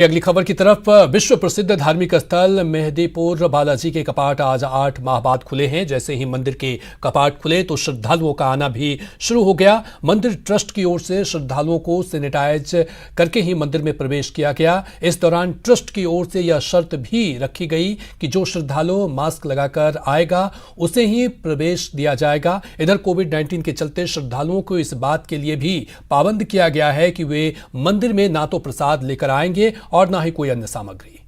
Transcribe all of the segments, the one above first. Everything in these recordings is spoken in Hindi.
अगली खबर की तरफ विश्व प्रसिद्ध धार्मिक स्थल मेहंदीपुर बालाजी के कपाट आज 8 माह बाद खुले हैं। जैसे ही मंदिर के कपाट खुले तो श्रद्धालुओं का आना भी शुरू हो गया। मंदिर ट्रस्ट की ओर से श्रद्धालुओं को सैनिटाइज करके ही मंदिर में प्रवेश किया गया। इस दौरान ट्रस्ट की ओर से यह शर्त भी रखी गई कि जो श्रद्धालु मास्क लगाकर आएगा उसे ही प्रवेश दिया जाएगा। इधर कोविड-19 के चलते श्रद्धालुओं को इस बात के लिए भी पाबंद किया गया है कि वे मंदिर में ना तो प्रसाद लेकर आएंगे और ना ही कोई अन्य सामग्री।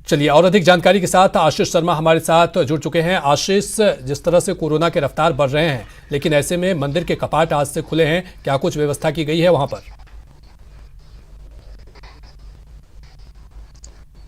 चलिए और अधिक जानकारी के साथ आशीष शर्मा हमारे साथ जुड़ चुके हैं। आशीष, जिस तरह से कोरोना के रफ्तार बढ़ रहे हैं, लेकिन ऐसे में मंदिर के कपाट आज से खुले हैं, क्या कुछ व्यवस्था की गई है वहां पर?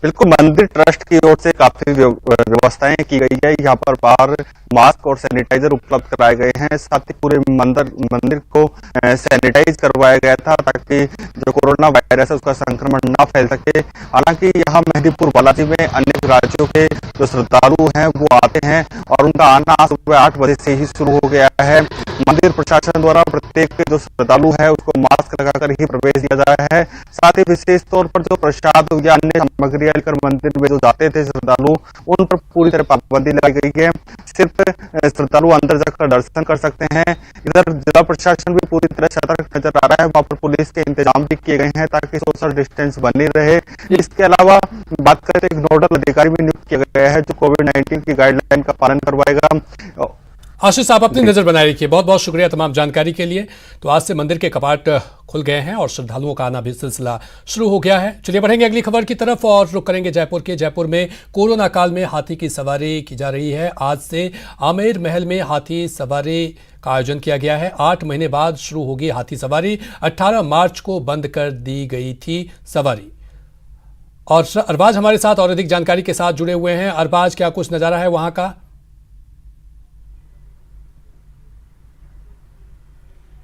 बिल्कुल, मंदिर ट्रस्ट की ओर से काफी व्यवस्थाएं की गई है। यहाँ पर बाहर मास्क और सैनिटाइजर उपलब्ध कराए गए हैं। साथ ही पूरे मंदिर को सैनिटाइज करवाया गया था ताकि जो कोरोना वायरस है उसका संक्रमण ना फैल सके। हालांकि यहाँ मेहंदीपुर बालाजी में अनेक राज्यों के जो श्रद्धालु हैं वो आते हैं और उनका आना सुबह 8 बजे से ही शुरू हो गया है। मंदिर प्रशासन द्वारा प्रत्येक जो श्रद्धालु है उसको मास्क लगाकर ही प्रवेश दिया जा रहा है। साथ ही विशेष तौर पर जो प्रसाद या अन्य सामग्री लेकर मंदिर में जो जाते थे श्रद्धालु, उन पर पूरी तरह पाबंदी लगाई गई है। सिर्फ श्रद्धालु अंदर जाकर दर्शन कर सकते हैं। इधर जिला प्रशासन भी पूरी तरह सतर्क नजर आ रहा है। वहां पर पुलिस के इंतजाम भी किए गए हैं ताकि सोशल डिस्टेंस बनी रहे। इसके अलावा बात करें तो एक नोडल अधिकारी भी नियुक्त किया गया है जो कोविड-19 की गाइडलाइन का पालन करवाएगा। आशीष, आप अपनी नजर बनाए रखिए। बहुत बहुत शुक्रिया तमाम जानकारी के लिए। तो आज से मंदिर के कपाट खुल गए हैं और श्रद्धालुओं का आना भी सिलसिला शुरू हो गया है। चलिए बढ़ेंगे अगली खबर की तरफ और रुक करेंगे जयपुर के। जयपुर में कोरोना काल में हाथी की सवारी की जा रही है। आज से आमेर महल में हाथी सवारी का आयोजन किया गया है। 8 महीने बाद शुरू होगी हाथी सवारी। 18 मार्च को बंद कर दी गई थी सवारी। और अरबाज हमारे साथ और अधिक जानकारी के साथ जुड़े हुए हैं। अरबाज, क्या कुछ नजारा है वहां का?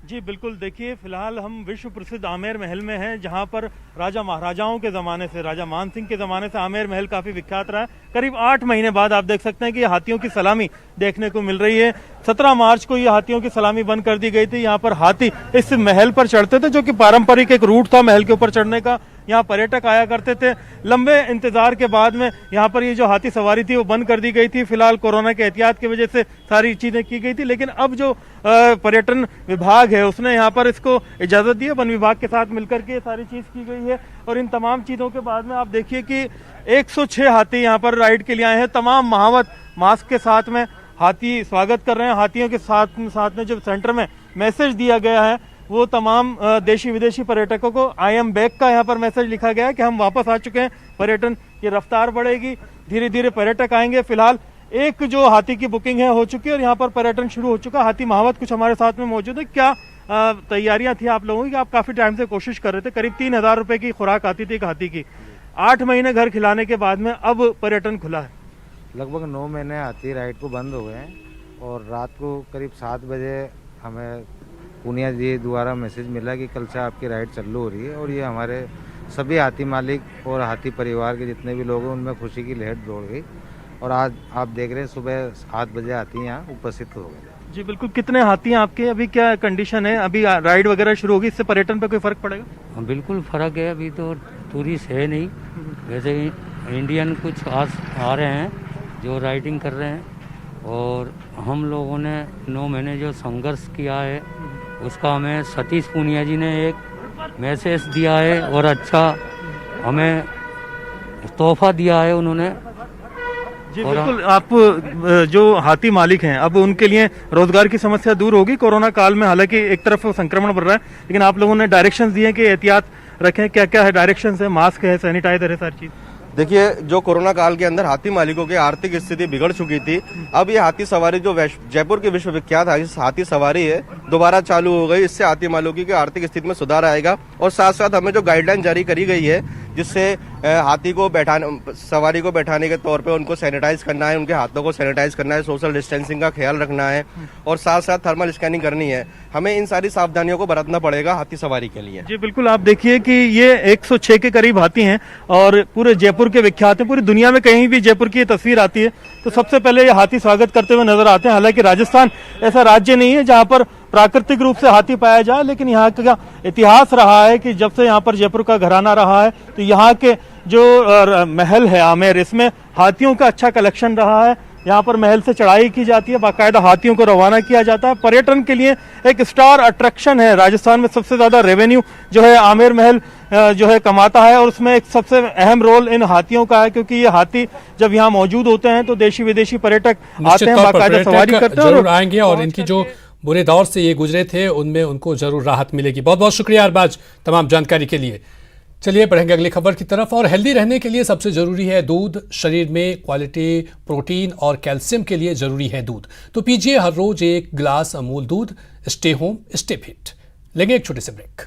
जी बिल्कुल, देखिए फिलहाल हम विश्व प्रसिद्ध आमेर महल में हैं, जहां पर राजा महाराजाओं के ज़माने से, राजा मान सिंह के ज़माने से आमेर महल काफ़ी विख्यात रहा है। करीब 8 महीने बाद आप देख सकते हैं कि हाथियों की सलामी देखने को मिल रही है। 17 मार्च को ये हाथियों की सलामी बंद कर दी गई थी। यहाँ पर हाथी इस महल पर चढ़ते थे, जो कि पारंपरिक एक रूट था महल के ऊपर चढ़ने का। यहाँ पर्यटक आया करते थे। लंबे इंतजार के बाद में यहाँ पर ये जो हाथी सवारी थी वो बंद कर दी गई थी। फिलहाल कोरोना के एहतियात की वजह से सारी चीजें की गई थी, लेकिन अब जो पर्यटन विभाग है उसने यहाँ पर इसको इजाजत दी है। वन विभाग के साथ मिलकर के सारी चीज की गई है और इन तमाम चीजों के बाद में आप देखिए कि 106 हाथी यहाँ पर राइड के लिए आए हैं। तमाम महावत मास्क के साथ में हाथी स्वागत कर रहे हैं। हाथियों के साथ में जो सेंटर में मैसेज दिया गया है वो तमाम देशी विदेशी पर्यटकों को आई एम बैक का यहाँ पर मैसेज लिखा गया है कि हम वापस आ चुके हैं। पर्यटन की रफ्तार बढ़ेगी, धीरे धीरे पर्यटक आएंगे। फिलहाल एक जो हाथी की बुकिंग है हो चुकी है और यहाँ पर पर्यटन शुरू हो चुका है। हाथी महावत कुछ हमारे साथ में मौजूद है। क्या तैयारियां थी आप लोगों की? आप काफी टाइम से कोशिश कर रहे थे। करीब 3000 रुपए की खुराक आती थी एक हाथी की। 8 महीने घर खिलाने के बाद में अब पर्यटन खुला है। लगभग 9 महीने हाथी राइड को बंद हो गए हैं और रात को करीब 7 बजे हमें पूनिया जी द्वारा मैसेज मिला कि कल से आपकी राइड चालू हो रही है। और ये हमारे सभी हाथी मालिक और हाथी परिवार के जितने भी लोग हैं उनमें खुशी की लहर दौड़ गई। और आज आप देख रहे हैं सुबह 7 बजे हाथी यहाँ उपस्थित हो गए। जी बिल्कुल, कितने हाथी हैं आपके? अभी क्या कंडीशन है? अभी राइड वगैरह शुरू होगी, इससे पर्यटन पे कोई फर्क पड़ेगा? बिल्कुल फर्क है। अभी तो टूरिस्ट है नहीं, वैसे इंडियन कुछ आ रहे हैं जो राइडिंग कर रहे हैं। और हम लोगों ने 9 महीने जो संघर्ष किया है उसका हमें सतीश पूनिया जी ने एक मैसेज दिया है और अच्छा हमें तोहफा दिया है उन्होंने। जी बिल्कुल, आप जो हाथी मालिक हैं अब उनके लिए रोजगार की समस्या दूर होगी कोरोना काल में। हालांकि एक तरफ संक्रमण बढ़ रहा है, लेकिन आप लोगों ने डायरेक्शंस दिए कि एहतियात रखें। क्या क्या है डायरेक्शंस है? मास्क है, सैनिटाइजर है, सारी चीज। देखिए, जो कोरोना काल के अंदर हाथी मालिकों की आर्थिक स्थिति बिगड़ चुकी थी, अब ये हाथी सवारी जो जयपुर की विश्वविख्यात हाथी सवारी है दोबारा चालू हो गई। इससे हाथी मालिकों की आर्थिक स्थिति में सुधार आएगा और साथ साथ हमें जो गाइडलाइन जारी करी गई है जिससे हाथी को सवारी को बैठाने के तौर पे उनको सैनिटाइज करना है, उनके हाथों को सैनिटाइज करना है, सोशल डिस्टेंसिंग का ख्याल रखना है और साथ साथ थर्मल स्कैनिंग करनी है। हमें इन सारी सावधानियों को बरतना पड़ेगा हाथी सवारी के लिए। जी बिल्कुल, आप देखिए कि ये 106 के करीब हाथी हैं और पूरे जयपुर के विख्यात हैं। पूरी दुनिया में कहीं भी जयपुर की तस्वीर आती है तो सबसे पहले ये हाथी स्वागत करते हुए नजर आते हैं। हालांकि राजस्थान ऐसा राज्य नहीं है जहां पर प्राकृतिक रूप से हाथी पाया जाए, लेकिन यहाँ का इतिहास रहा है कि जब से यहाँ पर जयपुर का घराना रहा है तो यहाँ के जो महल है आमेर, इसमें हाथियों का अच्छा कलेक्शन रहा है। यहाँ पर महल से चढ़ाई की जाती है, बाकायदा हाथियों को रवाना किया जाता है। पर्यटन के लिए एक स्टार अट्रैक्शन है। राजस्थान में सबसे ज्यादा रेवेन्यू जो है आमेर महल जो है कमाता है, और उसमें एक सबसे अहम रोल इन हाथियों का है, क्योंकि ये हाथी जब यहाँ मौजूद होते हैं तो देशी विदेशी पर्यटक आते हैं, बाकायदा सवारी करते हैं, जरूर आएंगे और इनकी जो बुरे दौर से ये गुजरे थे उनमें उनको जरूर राहत मिलेगी। बहुत बहुत शुक्रिया अरबाज तमाम जानकारी के लिए। चलिए बढ़ेंगे अगली खबर की तरफ। और हेल्दी रहने के लिए सबसे जरूरी है दूध। शरीर में क्वालिटी प्रोटीन और कैल्शियम के लिए जरूरी है दूध, तो पीजिए हर रोज एक गिलास अमूल दूध। Stay home stay fit. लेंगे एक छोटे से ब्रेक।